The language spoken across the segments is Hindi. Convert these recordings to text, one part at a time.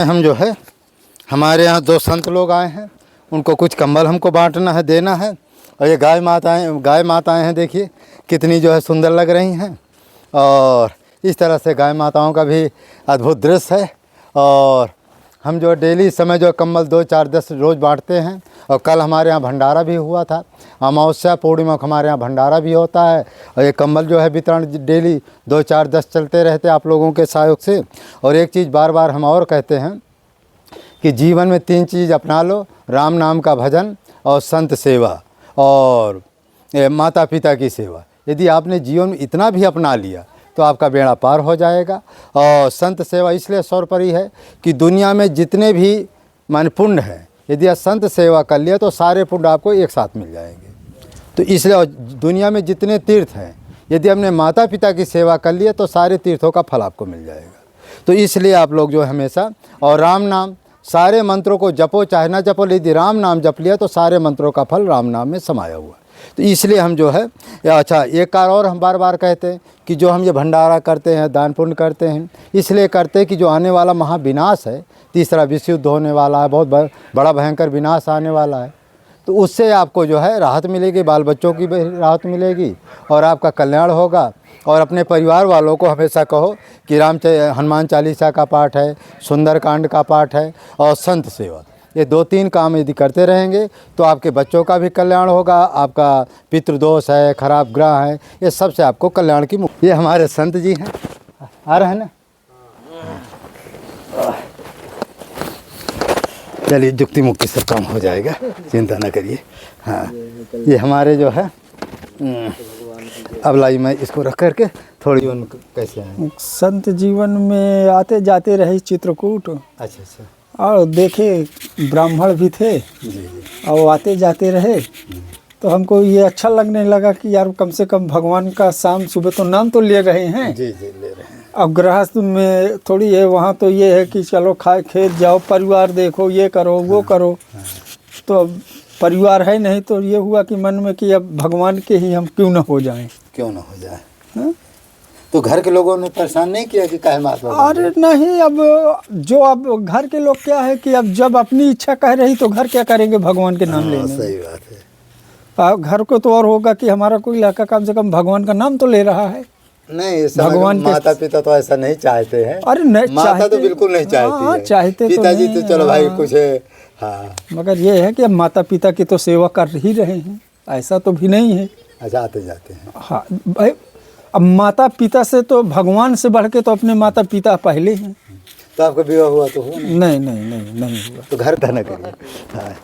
हम जो है हमारे यहाँ दो संत लोग आए हैं, उनको कुछ कंबल हमको बांटना है, देना है। और ये गाय माताएं हैं, देखिए कितनी जो है सुंदर लग रही हैं। और इस तरह से गाय माताओं का भी अद्भुत दृश्य है। और हम जो डेली इस समय जो कंबल 2, 4, 10 रोज़ बांटते हैं। और कल हमारे यहाँ भंडारा भी हुआ था, अमावस्या पूर्णिमा को हमारे यहाँ भंडारा भी होता है। और ये कंबल जो है वितरण डेली 2, 4, 10 चलते रहते आप लोगों के सहयोग से। और एक चीज़ बार बार हम और कहते हैं कि जीवन में 3 चीज़ अपना लो, राम नाम का भजन और संत सेवा और माता पिता की सेवा। यदि आपने जीवन में इतना भी अपना लिया तो आपका बेड़ा पार हो जाएगा। और संत सेवा इसलिए सर्वोपरि है कि दुनिया में जितने भी मान पुण्य हैं, यदि आप संत सेवा कर लिया तो सारे पुण्य आपको एक साथ मिल जाएंगे। तो इसलिए दुनिया में जितने तीर्थ हैं, यदि हमने माता पिता की सेवा कर लिया तो सारे तीर्थों का फल आपको मिल जाएगा। तो इसलिए आप लोग जो हमेशा और राम नाम सारे मंत्रों को जपो चाहे ना जपो, यदि राम नाम जप लिया तो सारे मंत्रों का फल राम नाम में समाया हुआ। तो इसलिए हम जो है अच्छा एक कार और हम बार बार कहते हैं कि जो हम ये भंडारा करते हैं, दान पुण्य करते हैं, इसलिए करते हैं कि जो आने वाला महाविनाश है, तीसरा विश्व युद्ध होने वाला है, बहुत बड़ा भयंकर विनाश आने वाला है। तो उससे आपको जो है राहत मिलेगी, बाल बच्चों की भी राहत मिलेगी और आपका कल्याण होगा। और अपने परिवार वालों को हमेशा कहो कि हनुमान चालीसा का पाठ है, सुंदरकांड का पाठ है और संत सेवा, ये 2-3 काम यदि करते रहेंगे तो आपके बच्चों का भी कल्याण होगा। आपका पितृदोष है, खराब ग्रह है, ये सबसे आपको कल्याण की मुक्ति। ये हमारे संत जी हैं, आ रहे हैं ना। चलिए जुक्ति मुक्ति सब काम हो जाएगा, चिंता न करिए। हाँ, ये हमारे जो है अब लाई मैं इसको रख करके थोड़ी जीवन कैसे आए। संत जीवन में आते जाते रहे चित्रकूट। अच्छा। और देखे ब्राह्मण भी थे जी। और आते जाते रहे। तो हमको ये अच्छा लगने लगा कि यार कम से कम भगवान का शाम सुबह तो नाम तो ले रहे हैं। जी ले रहे हैं। अब गृहस्थ में थोड़ी है, वहाँ तो ये है कि चलो खेत जाओ, परिवार देखो, ये करो वो करो। तो अब परिवार है नहीं, तो ये हुआ कि मन में कि अब भगवान के ही हम क्यों न हो जाएं। तो घर के लोगों ने परेशान नहीं किया कि काहे महात्मा? अरे नहीं, अब घर के लोग क्या है कि अब जब अपनी इच्छा कह रही तो घर क्या करेंगे भगवान के नाम लेने। सही बात है। घर को तो और होगा कि हमारा कोई लड़का कम से कम भगवान का नाम तो ले रहा है। नहीं, भगवान माता पिता तो ऐसा नहीं चाहते हैं। अरे नहीं, माता तो बिल्कुल नहीं चाहती है। चाहते पिताजी तो चलो भाई कुछ है। हाँ, मगर ये है कि अब माता पिता की तो सेवा कर ही रहे हैं, ऐसा तो भी नहीं है। अच्छा, आते जाते हैं। हाँ भाई, अब माता पिता से तो भगवान से बढ़ के तो अपने माता पिता पहले हैं। तो आपका विवाह हुआ तो हुआ? नहीं हुआ। तो घर धन करिए। हाँ,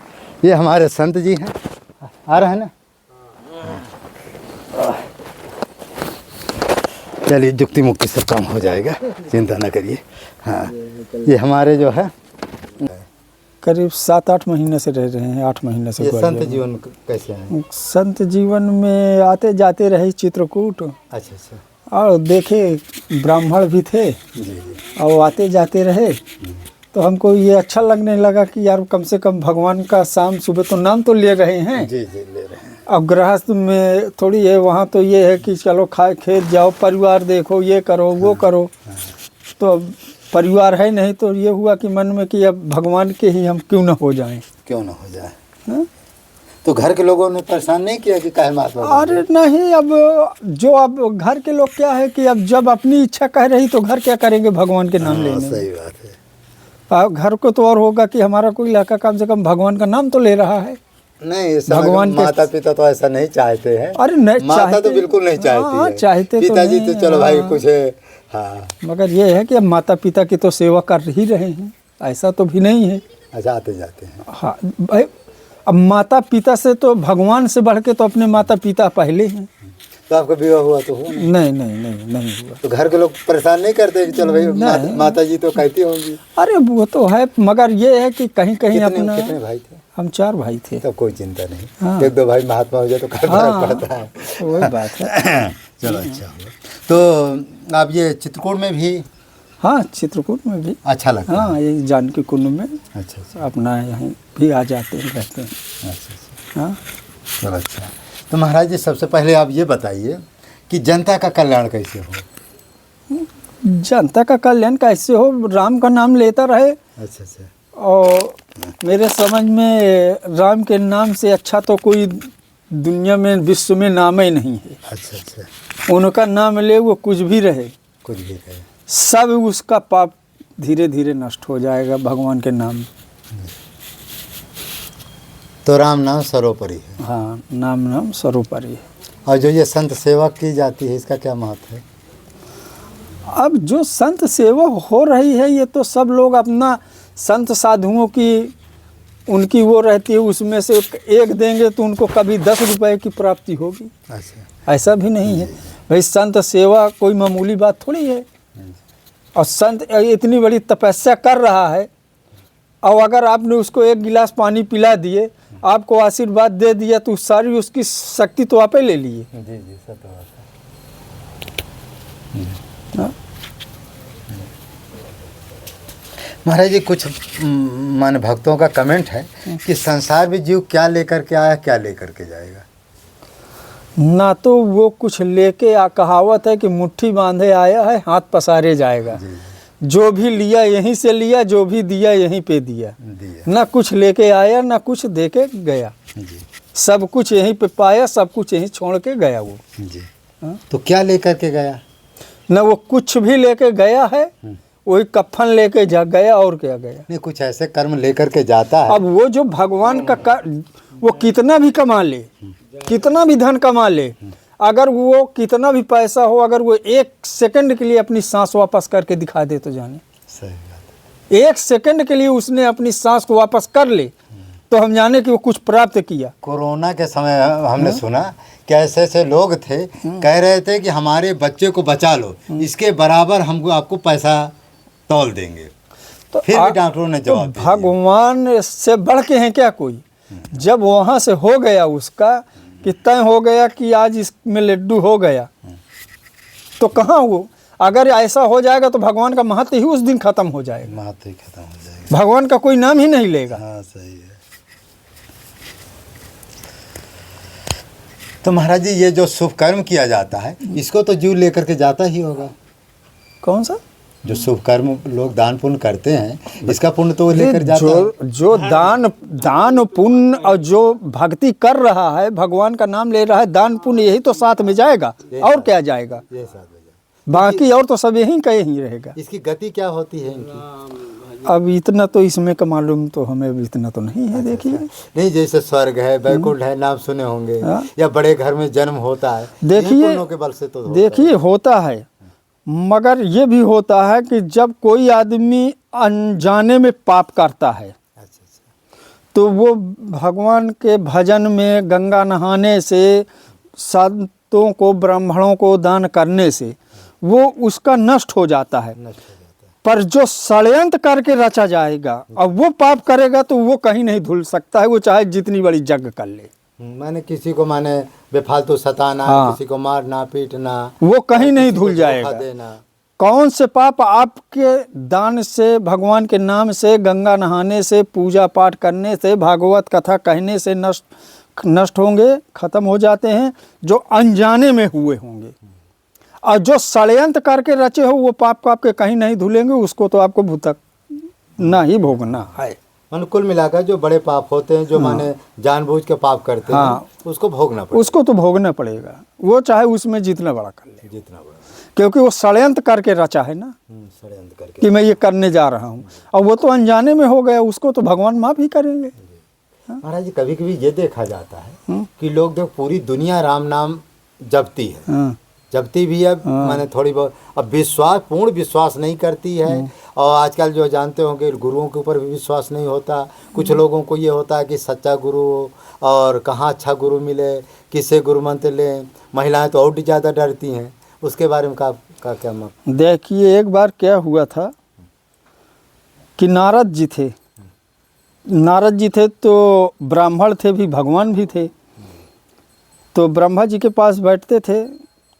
ये हमारे संत जी हैं, आ रहे हैं ना। चलिए जुक्ति मुक्ति सब काम हो जाएगा, चिंता न करिए। हाँ, ये हमारे जो है करीब 7-8 महीने से रह रहे हैं, 8 महीने से। संत जीवन कैसे आए? संत जीवन में आते जाते रहे चित्रकूट। अच्छा। और देखे ब्राह्मण भी थे जी। और आते जाते रहे। तो हमको ये अच्छा लगने लगा कि यार कम से कम भगवान का शाम सुबह तो नाम तो ले रहे हैं। जी ले रहे हैं। अब गृहस्थ में थोड़ी है, वहाँ तो ये है कि चलो खेत जाओ, परिवार देखो, ये करो वो करो। तो अब परिवार है नहीं, तो ये हुआ कि मन में कि अब भगवान के ही हम क्यों न हो जाएं। तो घर के लोगों ने परेशान नहीं किया कि काहे महात्मा? अरे नहीं, अब घर के लोग क्या है कि अब जब अपनी इच्छा कह रही तो घर क्या करेंगे भगवान के नाम लेने। सही बात है। घर को तो और होगा कि हमारा कोई लड़का कम से कम भगवान का नाम तो ले रहा है। नहीं, भगवान माता पिता तो ऐसा नहीं चाहते हैं। अरे नहीं, माता तो बिल्कुल नहीं चाहती है। चाहते पिताजी तो चलो भाई कुछ है। हाँ, मगर ये है कि अब माता पिता की तो सेवा कर ही रहे हैं, ऐसा तो भी नहीं है। अच्छा, आते जाते हैं। हाँ भाई, अब माता पिता से तो भगवान से बढ़ के तो अपने माता पिता पहले हैं। तो आपका विवाह हुआ तो हुआ? नहीं हुआ। तो घर के लोग परेशान नहीं करते कि चलो भाई माता जी तो कहती होंगी? अरे वो तो है, मगर ये है कि कहीं अपना। कितने भाई थे? हम 4 भाई थे। तब कोई चिंता नहीं। हाँ। 1-2 भाई महात्मा हो जाए तो क्या फर्क पड़ता है। वही बात है। चलो अच्छा हुआ। तो आप ये चित्रकूट में भी? हाँ, चित्रकूट में भी अच्छा लगता है। हाँ, ये जानकी कुंड में। अच्छा। अपना यहाँ भी आ जाते हैं, रहते हैं। अच्छा। हाँ, चलो अच्छा। तो महाराज जी, सबसे पहले आप ये बताइए कि जनता का कल्याण कैसे हो? जनता का कल्याण कैसे हो? राम का नाम लेता रहे अच्छा अच्छा। और मेरे समझ में राम के नाम से अच्छा तो कोई दुनिया में विश्व में नाम ही नहीं है। अच्छा अच्छा। उनका नाम ले वो कुछ भी रहे, कुछ भी रहे, सब उसका पाप धीरे धीरे नष्ट हो जाएगा भगवान के नाम। तो राम नाम सर्वोपरि है। हाँ, नाम सर्वोपरि है। और जो ये संत सेवा की जाती है इसका क्या महत्व है? अब जो संत सेवा हो रही है ये तो सब लोग अपना संत साधुओं की उनकी वो रहती है, उसमें से एक देंगे तो उनको कभी 10 रुपए की प्राप्ति होगी। अच्छा। ऐसा भी नहीं है भाई, संत सेवा कोई मामूली बात थोड़ी है। और संत इतनी बड़ी तपस्या कर रहा है और अगर आपने उसको 1 गिलास पानी पिला दिए, आपको आशीर्वाद दे दिया, तो सारी उसकी शक्ति तो आप ही ले लिए। जी जी, सत्य बात है। महाराज जी, कुछ मान भक्तों का कमेंट है कि संसार में जीव क्या लेकर के आया, क्या लेकर के जाएगा? ना तो वो कुछ लेके कहावत है कि मुट्ठी बांधे आया है हाथ पसारे जाएगा। जी। जो भी लिया यहीं से लिया, जो भी दिया यहीं पे दिया। ना कुछ लेके आया ना कुछ दे के गया। जी। सब कुछ यहीं पे पाया, सब कुछ यहीं छोड़ के गया वो। जी। तो क्या लेकर के गया? ना वो कुछ भी लेके गया है, वही कफन लेके जा गया, और क्या गया। नहीं, कुछ ऐसे कर्म लेकर के जाता है। अब वो जो भगवान का वो कितना भी कमा ले, कितना भी धन कमा ले, अगर वो कितना भी पैसा हो, अगर वो 1 सेकंड के लिए अपनी सांस वापस करके दिखा दे तो जाने। सही बात है। 1 सेकंड के लिए उसने अपनी सांस को वापस कर ले तो हम जाने कि वो कुछ प्राप्त किया। कोरोना के समय हमने सुना कि ऐसे ऐसे लोग थे, कह रहे थे कि हमारे बच्चे को बचा लो, इसके बराबर हम आपको पैसा तौल देंगे। तो फिर भी डॉक्टरों ने जवाब तो भगवान से बढ़ के हैं क्या कोई? जब वहाँ से हो गया उसका कि तय हो गया कि आज इसमें लड्डू हो गया, तो कहाँ वो, अगर ऐसा हो जाएगा तो भगवान का महत्व ही उस दिन खत्म हो जाएगा। महत्व ही खत्म हो जाएगा, भगवान का कोई नाम ही नहीं लेगा। हाँ सही है। तो महाराज जी, ये जो शुभ कर्म किया जाता है इसको तो जीव लेकर के जाता ही होगा। कौन सा? जो शुभ कर्म लोग दान पुण्य करते हैं, इसका पुण्य तो वो लेकर जाता है। जो दान पुण्य और जो भक्ति कर रहा है, भगवान का नाम ले रहा है, दान पुण्य यही तो साथ में जाएगा, और क्या जाएगा? बाकी और तो सब यहीं का यहीं रहेगा। इसकी गति क्या होती है इनकी? अब इतना तो इसमें का मालूम तो हमें इतना तो नहीं है। देखिए, नहीं, जैसे स्वर्ग है, वैकुंठ है, नाम सुने होंगे, या बड़े घर में जन्म होता है, देखिए के बल से तो देखिए होता है, मगर ये भी होता है कि जब कोई आदमी अनजाने में पाप करता है, तो वो भगवान के भजन में, गंगा नहाने से, संतों को, ब्राह्मणों को दान करने से वो उसका नष्ट हो जाता है। पर जो षड्यंत्र करके रचा जाएगा और वो पाप करेगा तो वो कहीं नहीं धुल सकता है, वो चाहे जितनी बड़ी जग कर ले। माने किसी को माने बेफालतू सताना, हाँ, किसी को मारना पीटना, वो कहीं नहीं धुल जाएगा। कौन से पाप आपके दान से, भगवान के नाम से, गंगा नहाने से, पूजा पाठ करने से, भागवत कथा कहने से नष्ट होंगे, खत्म हो जाते हैं, जो अनजाने में हुए होंगे। और जो षड्यंत्र करके रचे हो वो पाप को आपके कहीं नहीं धुलेंगे, उसको तो आपको भुतक ना ही भोगना है। कुल मिलाकर जो बड़े पाप होते हैं, जो माने जानबूझ के पाप करते हैं, उसको भोगना पड़ेगा। उसको तो भोगना पड़ेगा, वो चाहे उसमें जितना बड़ा कर ले, जितना बड़ा, क्योंकि वो षड्यंत्र करके रचा है ना, षड्यंत्र करके कि मैं ये करने जा रहा हूँ, और वो तो अनजाने में हो गया, उसको तो भगवान माफ ही करेंगे। महाराज जी, कभी कभी ये देखा जाता है कि लोग जो पूरी दुनिया राम नाम जपती है, जपती भी है, माने थोड़ी बहुत, अब पूर्ण विश्वास नहीं करती है। और आजकल जो जानते होंगे, गुरुओं के ऊपर भी विश्वास नहीं होता। कुछ लोगों को ये होता है कि सच्चा गुरु और कहाँ अच्छा गुरु मिले, किससे गुरु मंत्र लें। महिलाएं तो और भी ज़्यादा डरती हैं, उसके बारे में का क्या मत? देखिए, एक बार क्या हुआ था कि नारद जी थे तो ब्राह्मण थे भी, भगवान भी थे। तो ब्रह्मा जी के पास बैठते थे,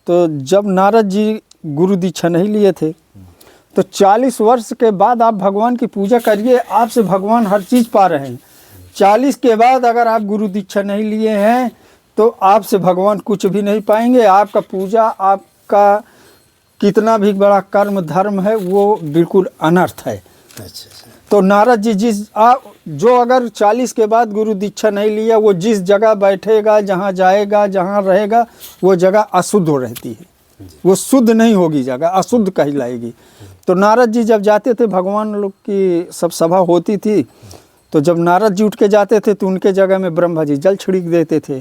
तो जब नारद जी गुरु दीक्षा नहीं लिए थे, तो 40 वर्ष के बाद आप भगवान की पूजा करिए, आपसे भगवान हर चीज़ पा रहे हैं। 40 के बाद अगर आप गुरु दीक्षा नहीं लिए हैं तो आपसे भगवान कुछ भी नहीं पाएंगे। आपका पूजा, आपका कितना भी बड़ा कर्म धर्म है, वो बिल्कुल अनर्थ है। अच्छा। तो नारद जी जो अगर 40 के बाद गुरु दीक्षा नहीं लिया, वो जिस जगह बैठेगा, जहाँ जाएगा, जहाँ रहेगा, वो जगह अशुद्ध हो रहती है, वो शुद्ध नहीं होगी, जगह अशुद्ध कहलाएगी। तो नारद जी जब जाते थे, भगवान लोग की सब सभा होती थी, तो जब नारद जी उठ के जाते थे तो उनके जगह में ब्रह्मा जी जल छिड़क देते थे।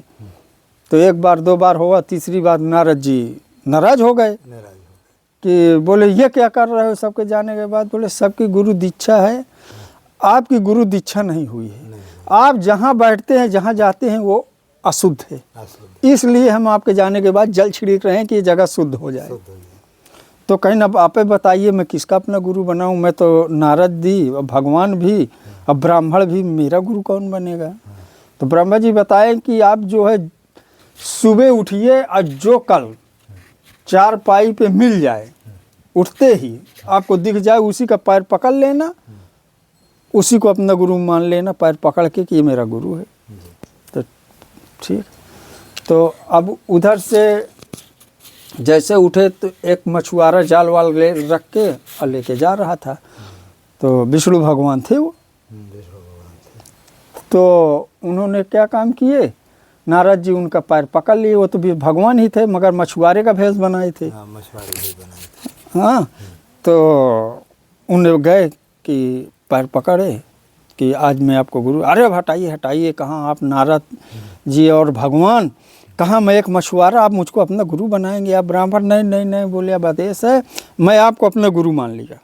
तो एक बार 2 बार हुआ, तीसरी बार नारद जी नाराज हो गए कि बोले ये क्या कर रहे हो सबके जाने के बाद। बोले सबकी गुरु दीक्षा है, आपकी गुरु दीक्षा नहीं हुई है, आप जहाँ बैठते हैं, जहाँ जाते हैं, वो अशुद्ध है, इसलिए हम आपके जाने के बाद जल छिड़क रहे हैं कि ये जगह शुद्ध हो जाए। तो कहीं ना आप बताइए मैं किसका अपना गुरु बनाऊं, मैं तो नारद जी, भगवान भी, अब ब्राह्मण भी, मेरा गुरु कौन बनेगा। तो ब्रह्मा जी बताएं कि आप जो है सुबह उठिए और जो कल 4 पाई पे मिल जाए, उठते ही आपको दिख जाए, उसी का पैर पकड़ लेना, उसी को अपना गुरु मान लेना, पैर पकड़ के कि ये मेरा गुरु है। तो ठीक, तो अब उधर से जैसे उठे तो एक मछुआरा जाल वाल ले रख के और लेके जा रहा था, तो विष्णु भगवान थे वो। तो उन्होंने क्या काम किए, नारद जी उनका पैर पकड़ लिए, वो तो भी भगवान ही थे मगर मछुआरे का भेष बनाए थे। हाँ, तो उन्हें गए कि पैर पकड़े कि आज मैं आपको गुरु, अरे अब हटाइए हटाइए, कहाँ आप नारद जी और भगवान, कहाँ मैं एक मछुआरा, आप मुझको अपना गुरु बनाएंगे, आप ब्राह्मण। नहीं नहीं नहीं, बोले अब आदेश है, मैं आपको अपना गुरु मान लिया,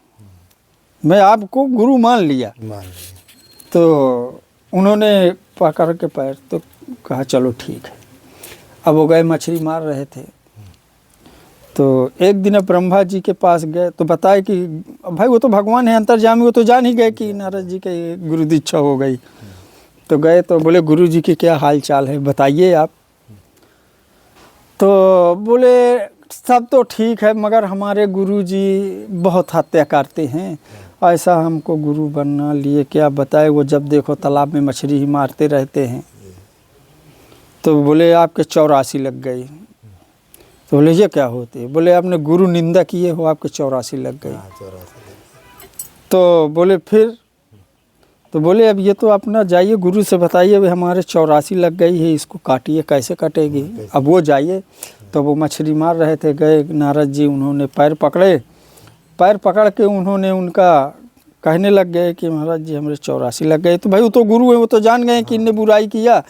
मैं आपको गुरु मान लिया। तो उन्होंने पकड़ के पैर, तो कहा चलो ठीक है। अब वो गए मछली मार रहे थे, तो एक दिन ब्रह्मा जी के पास गए तो बताए कि भाई वो तो भगवान है अंतर्यामी, वो तो जान ही गए कि नारद जी के गुरु दीक्षा हो गई। तो गए तो बोले गुरु जी की क्या हाल चाल है बताइए आप। तो बोले सब तो ठीक है मगर हमारे गुरु जी बहुत हत्या करते हैं, ऐसा हमको गुरु बनना लिए क्या बताए, वो जब देखो तालाब में मछली ही मारते रहते हैं। तो बोले आपके 84 लग गई। तो बोले ये क्या होते है, बोले आपने गुरु निंदा किए हो, आपके 84 लग गई। तो बोले फिर, तो बोले अब ये तो अपना जाइए गुरु से बताइए, भाई हमारे 84 लग गई है, इसको काटिए, कैसे कटेगी। अब वो जाइए, तो वो मछली मार रहे थे, गए नारद जी, उन्होंने पैर पकड़े, पैर पकड़ के उन्होंने उनका कहने लग गए कि महाराज जी हमारे 84 लग गए। तो भाई वो तो गुरु है, वो तो जान गए कि इनने बुराई किया,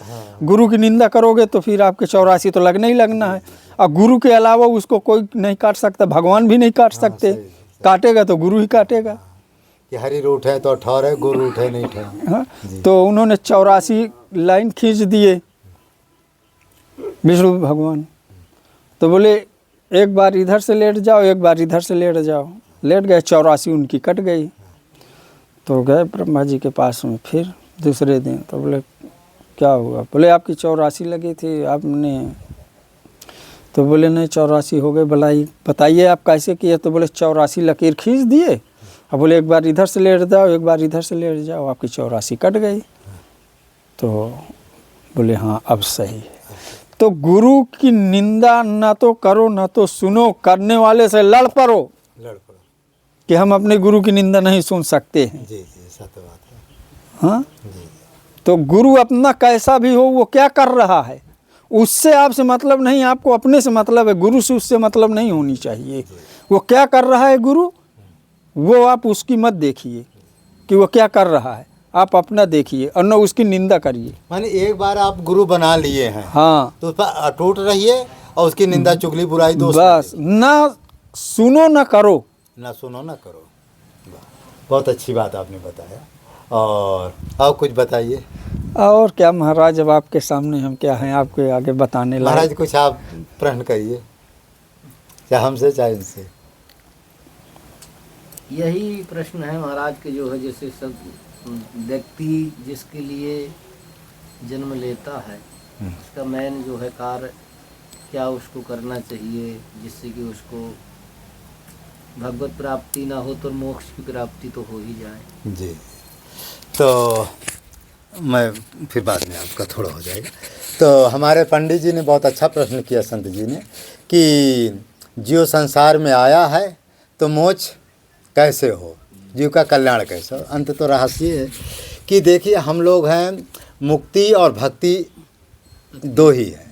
गुरु की निंदा करोगे तो फिर आपके 84 तो लगना ही लगना है। और गुरु के अलावा उसको कोई नहीं काट सकता, भगवान भी नहीं काट सकते, काटेगा तो गुरु ही काटेगा। कि हरी रूठ है तो ठौर है, गुरु उठे नहीं ठौर। हाँ, तो उन्होंने 84 लाइन खींच दिए विष्णु भगवान। तो बोले एक बार इधर से लेट जाओ, एक बार इधर से लेट जाओ, लेट गए, 84 उनकी कट गई। तो गए ब्रह्मा जी के पास में फिर दूसरे दिन, तो बोले क्या हुआ, बोले आपकी 84 लगी थी आपने। तो बोले नहीं 84 हो गए, भलाई बताइए आप कैसे किए। तो बोले 84 लकीर खींच दिए, अब बोले एक बार इधर से लेट जाओ, एक बार इधर से लेट जाओ, आपकी 84 कट गई। तो बोले हाँ अब सही है। तो गुरु की निंदा ना तो करो ना तो सुनो, करने वाले से लड़ पड़ो कि हम अपने गुरु की निंदा नहीं सुन सकते हैं। जी जी, सत्य बात है। हाँ, तो गुरु अपना कैसा भी हो, वो क्या कर रहा है उससे आपसे मतलब नहीं, आपको अपने से मतलब है, गुरु से उससे मतलब नहीं होनी चाहिए। वो क्या कर रहा है गुरु, वो आप उसकी मत देखिए कि वो क्या कर रहा है, आप अपना देखिए और न उसकी निंदा करिए। माने एक बार आप गुरु बना लिए हैं, हाँ, तो उस पर अटूट रहिए और उसकी निंदा चुगली बुराई दोष बस ना सुनो ना करो, ना सुनो ना करो। बहुत अच्छी बात आपने बताया। और कुछ बताइए। और क्या महाराज, अब आपके सामने हम क्या हैं आपके आगे बताने लायक। महाराज कुछ आप प्रश्न करिए, चाहे हमसे चाहे इनसे। यही प्रश्न है महाराज के, जो है जैसे सब व्यक्ति जिसके लिए जन्म लेता है उसका मेन जो है कार्य क्या उसको करना चाहिए, जिससे कि उसको भगवत प्राप्ति ना हो तो मोक्ष की प्राप्ति तो हो ही जाए। जी, तो मैं फिर बाद में आपका थोड़ा हो जाएगा। तो हमारे पंडित जी ने बहुत अच्छा प्रश्न किया संत जी ने कि जीव संसार में आया है तो मोक्ष कैसे हो। जीव का कल्याण कैसा। अंत तो रहस्य है कि देखिए हम लोग हैं, मुक्ति और भक्ति दो ही है।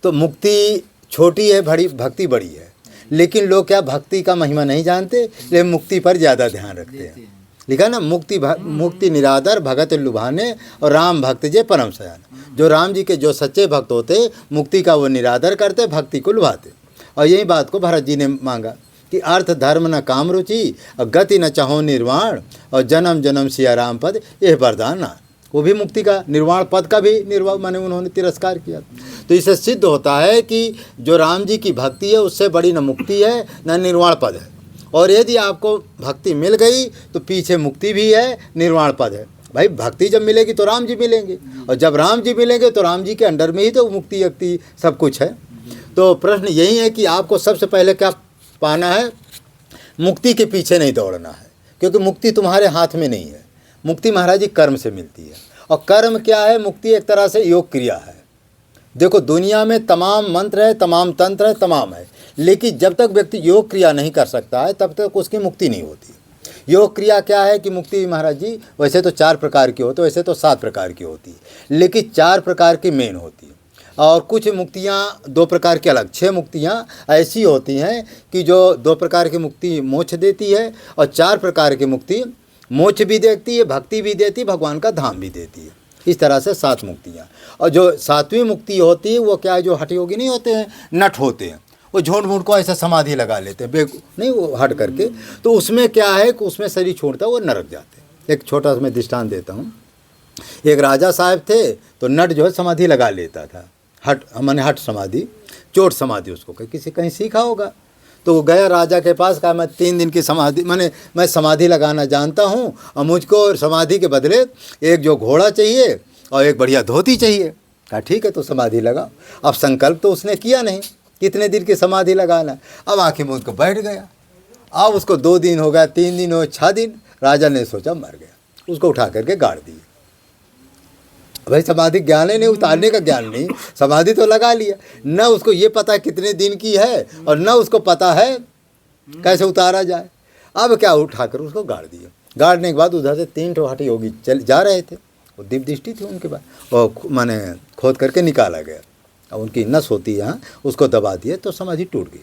तो मुक्ति छोटी है, बड़ी भक्ति बड़ी है। लेकिन लोग क्या भक्ति का महिमा नहीं जानते, लेकिन मुक्ति पर ज़्यादा ध्यान रखते हैं। लिखा ना, मुक्ति निरादर भगत लुभाने और राम भक्त जे परम सयान। जो राम जी के जो सच्चे भक्त होते, मुक्ति का वो निरादर करते, भक्ति को लुभाते। और यही बात को भरत जी ने मांगा कि अर्थ धर्म न काम रुचि और गति न चाहो निर्वाण और जन्म जन्म सिया राम पद यह वरदान। वो भी मुक्ति का, निर्वाण पद का भी माने उन्होंने तिरस्कार किया। तो इससे सिद्ध होता है कि जो राम जी की भक्ति है उससे बड़ी न मुक्ति है न निर्वाण पद है। और यदि आपको भक्ति मिल गई तो पीछे मुक्ति भी है, निर्वाण पद है। भाई भक्ति जब मिलेगी तो राम जी मिलेंगे, और जब राम जी मिलेंगे तो राम जी के अंडर में ही तो मुक्ति यक्ति सब कुछ है। तो प्रश्न यही है कि आपको सबसे पहले क्या पाना है, मुक्ति के पीछे नहीं दौड़ना है, क्योंकि मुक्ति तुम्हारे हाथ में नहीं है। मुक्ति महाराज जी कर्म से मिलती है। और कर्म क्या है, मुक्ति एक तरह से योग क्रिया है। देखो दुनिया में तमाम मंत्र है, तमाम तंत्र है, तमाम है, लेकिन जब तक व्यक्ति योग क्रिया नहीं कर सकता है तब तक उसकी मुक्ति नहीं होती। योग क्रिया क्या है कि मुक्ति महाराज जी वैसे तो 4 प्रकार की होती है, वैसे तो 7 प्रकार की होती है, लेकिन 4 प्रकार की मेन होती है। और कुछ मुक्तियाँ 2 प्रकार की अलग, 6 मुक्तियाँ ऐसी होती हैं कि जो 2 प्रकार की मुक्ति मोक्ष देती है, और 4 प्रकार की मुक्ति मोक्ष भी देती है, भक्ति भी देती है, भगवान का धाम भी देती है। इस तरह से 7 मुक्तियाँ। और जो 7वीं मुक्ति होती है वो क्या है, जो हठयोगी नहीं होते हैं, नट होते हैं, वो झूठ मूठ को ऐसा समाधि लगा लेते हैं, नहीं वो हट करके। तो उसमें क्या है कि उसमें शरीर छोड़ता है, वो नरक जाते हैं। एक छोटा सा मैं दृष्टांत देता हूँ। एक राजा साहब थे, तो नट जो है समाधि लगा लेता था, हट समाधि, चोट समाधि उसको किसी कहीं सीखा होगा। तो वो गया राजा के पास, कहा मैं 3 दिन की समाधि मैं समाधि लगाना जानता हूँ, और मुझको समाधि के बदले एक जो घोड़ा चाहिए और एक बढ़िया धोती चाहिए। कहा ठीक है, तो समाधि लगाओ। अब संकल्प तो उसने किया नहीं कितने दिन की समाधि लगाना। अब आँखें मूंद को बैठ गया। अब उसको 2 दिन हो गया, 3 दिन हो, 6 दिन। राजा ने सोचा मर गया, उसको उठा करके गाड़ दिया। भाई समाधि ज्ञान है नहीं, उतारने का ज्ञान नहीं, समाधि तो लगा लिया, न उसको ये पता कितने दिन की है और न उसको पता है कैसे उतारा जाए। अब क्या, उठाकर उसको गाड़ दिया। गाड़ने के बाद उधर से 3 ठो हठ योगी चल जा रहे थे, वो दिव्य दृष्टि थी उनके पास, और माने खोद करके निकाला गया। अब उनकी नस होती है यहाँ, उसको दबा दिए तो समाधि टूट गई।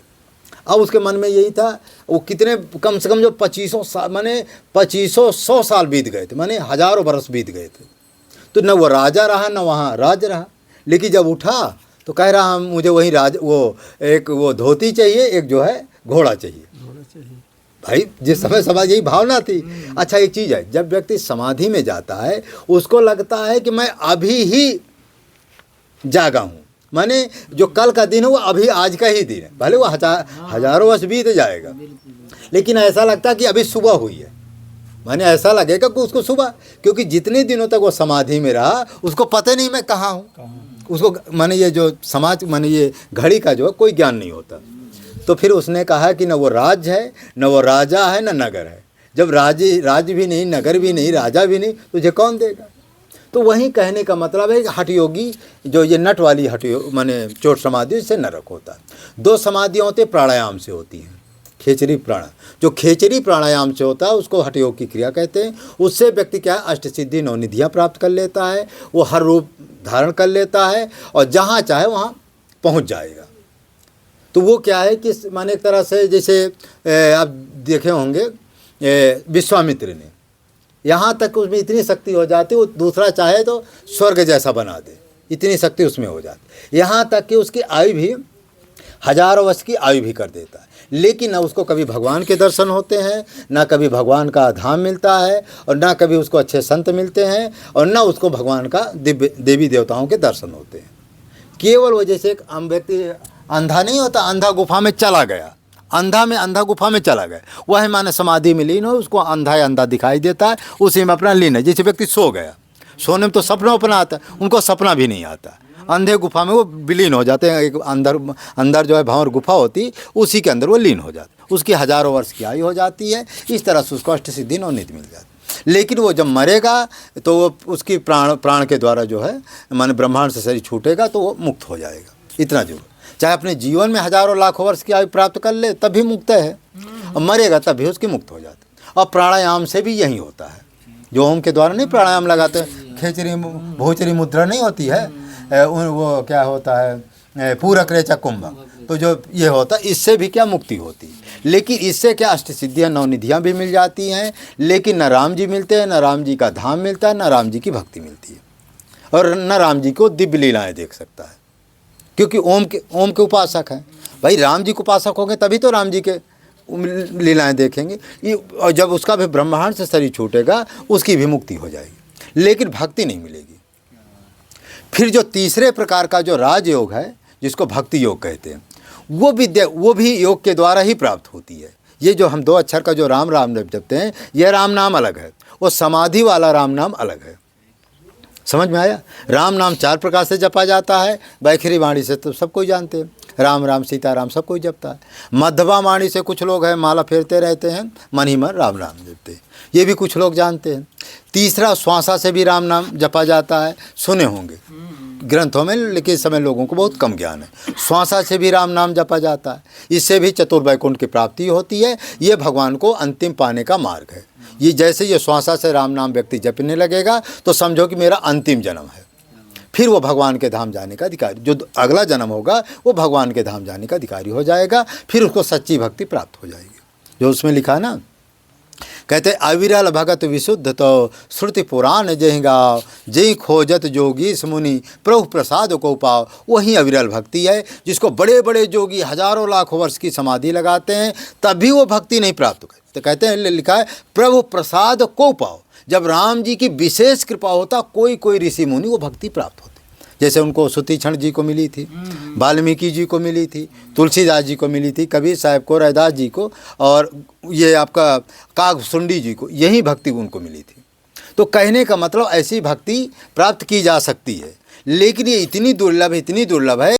अब उसके मन में यही था, वो कितने कम से कम जो 2500 साल माने 2500 साल बीत गए थे, माने हज़ारों बरस बीत गए थे। तो न वो राजा रहा न वहाँ राज रहा। लेकिन जब उठा तो कह रहा मुझे वही वो धोती चाहिए, एक जो है घोड़ा चाहिए। भाई जिस समय समाधि यही भावना थी। अच्छा एक चीज़ है, जब व्यक्ति समाधि में जाता है उसको लगता है कि मैं अभी ही जागा हूँ, माने जो कल का दिन है वो अभी आज का ही दिन है, भले वो हजारों वर्ष बीत जाएगा, लेकिन ऐसा लगता है कि अभी सुबह हुई है। माने ऐसा लगेगा कि उसको सुबह, क्योंकि जितने दिनों तक वो समाधि में रहा उसको पता नहीं मैं कहाँ हूँ। उसको माने ये जो समाज माने ये घड़ी का जो है कोई ज्ञान नहीं होता। तो फिर उसने कहा कि न वो राज्य है, न वो राजा है, न नगर है। जब राज्य भी नहीं, नगर भी नहीं, राजा भी नहीं, तुझे कौन देगा। तो वहीं कहने का मतलब है कि हठयोगी जो ये नट वाली माने चोट समाधि, इससे नरक होता है। 2 समाधियाँ होती प्राणायाम से होती हैं, खेचरी प्राण। जो खेचरी प्राणायाम से होता है उसको हठयोग की क्रिया कहते हैं। उससे व्यक्ति क्या है, अष्टसिद्धि 9 निधियाँ प्राप्त कर लेता है, वो हर रूप धारण कर लेता है और जहाँ चाहे वहाँ पहुँच जाएगा। तो वो क्या है कि माने एक तरह से जैसे आप देखे होंगे विश्वामित्र ने, यहाँ तक उसमें इतनी शक्ति हो जाती, वो दूसरा चाहे तो स्वर्ग जैसा बना दे, इतनी शक्ति उसमें हो जाती। यहाँ तक कि उसकी आयु भी हजारों वर्ष की आयु भी कर देता है, लेकिन न उसको कभी भगवान के दर्शन होते हैं, ना कभी भगवान का धाम मिलता है, और ना कभी उसको अच्छे संत मिलते हैं, और ना उसको भगवान का दिव्य देवी देवताओं के दर्शन होते हैं। केवल वो जैसे एक व्यक्ति अंधा नहीं होता, अंधा गुफा में चला गया, अंधा गुफा में चला गया, वह माने समाधि में लीन हो, उसको अंधा दिखाई देता है, उसी में अपना लीन है। जैसे व्यक्ति सो गया, सोने में तो सपना अपना आता है, उनको सपना भी नहीं आता, अंधे गुफा में वो विलीन हो जाते हैं। एक अंदर जो है भंवर गुफा होती, उसी के अंदर वो लीन हो जाते, उसकी हजारों वर्ष की आयु हो जाती है। इस तरह से उसको अष्टसिद्धि 9 निधि मिल जाती। लेकिन वो जब मरेगा तो वो उसकी प्राण के द्वारा जो है माने ब्रह्मांड से शरीर छूटेगा तो वो मुक्त हो जाएगा। इतना जरूर, चाहे अपने जीवन में हजारों लाखों वर्ष की आयु प्राप्त कर ले तब भी मुक्त है, और मरेगा तब भी उसकी मुक्त हो जाती। और प्राणायाम से भी यही होता है। जो ओम के द्वारा नहीं प्राणायाम लगाते हैं, खेचरी भोचरी मुद्रा नहीं होती है, वो क्या होता है, पूरक रेचक कुंभक, तो जो ये होता है इससे भी क्या मुक्ति होती है। लेकिन इससे क्या अष्ट सिद्धियाँ नवनिधियाँ भी मिल जाती हैं, लेकिन न राम जी मिलते हैं, न राम जी का धाम मिलता है, न राम जी की भक्ति मिलती है, और न राम जी को दिव्य लीलाएँ देख सकता है, क्योंकि ओम के उपासक हैं। भाई राम जी के उपासक होंगे तभी तो राम जी के लीलाएं देखेंगे। और जब उसका भी ब्रह्मांड से शरीर छूटेगा उसकी भी मुक्ति हो जाएगी, लेकिन भक्ति नहीं मिलेगी। फिर जो तीसरे प्रकार का जो राजयोग है, जिसको भक्ति योग कहते हैं, वो भी योग के द्वारा ही प्राप्त होती है। ये जो हम 2 अक्षर का जो राम राम जपते हैं, यह राम नाम अलग है, और समाधि वाला राम नाम अलग है। समझ में आया? राम नाम 4 प्रकार से जपा जाता है। बैखरी वाणी से तो सब कोई जानते हैं, राम राम सीता राम सब कोई जपता है। मध्यमा वाणी से कुछ लोग हैं माला फेरते रहते हैं, मन ही मन राम नाम जपते हैं, ये भी कुछ लोग जानते हैं। तीसरा श्वासा से भी राम नाम जपा जाता है, सुने होंगे ग्रंथों में, लेकिन इस समय लोगों को बहुत कम ज्ञान है। श्वासा से भी राम नाम जपा जाता है, इससे भी चतुर्वैकुंठ की प्राप्ति होती है। ये भगवान को अंतिम पाने का मार्ग है। ये जैसे ये श्वासा से राम नाम व्यक्ति जपने लगेगा तो समझो कि मेरा अंतिम जन्म है, फिर वो भगवान के धाम जाने का अधिकारी, जो अगला जन्म होगा वो भगवान के धाम जाने का अधिकारी हो जाएगा, फिर उसको सच्ची भक्ति प्राप्त हो जाएगी। जो उसमें लिखा ना, कहते अविरल भगत विशुद्ध तो श्रुति पुराण जय गाओ, जय खोजत जोगी मुनि प्रभु प्रसाद को पाओ। वही अविरल भक्ति है, जिसको बड़े बड़े जोगी हजारों लाखों वर्ष की समाधि लगाते हैं तभी वो भक्ति नहीं प्राप्त होती। तो कहते हैं, लिखा है प्रभु प्रसाद को पाओ। जब राम जी की विशेष कृपा होता, कोई ऋषि मुनि वो भक्ति प्राप्त होती। जैसे उनको सुतीक्षण जी को मिली थी, वाल्मीकि जी को मिली थी, तुलसीदास जी को मिली थी, कबीर साहब को, रैदास जी को, और ये आपका कागभूषुंडी जी को, यही भक्ति उनको मिली थी। तो कहने का मतलब ऐसी भक्ति प्राप्त की जा सकती है, लेकिन ये इतनी दुर्लभ है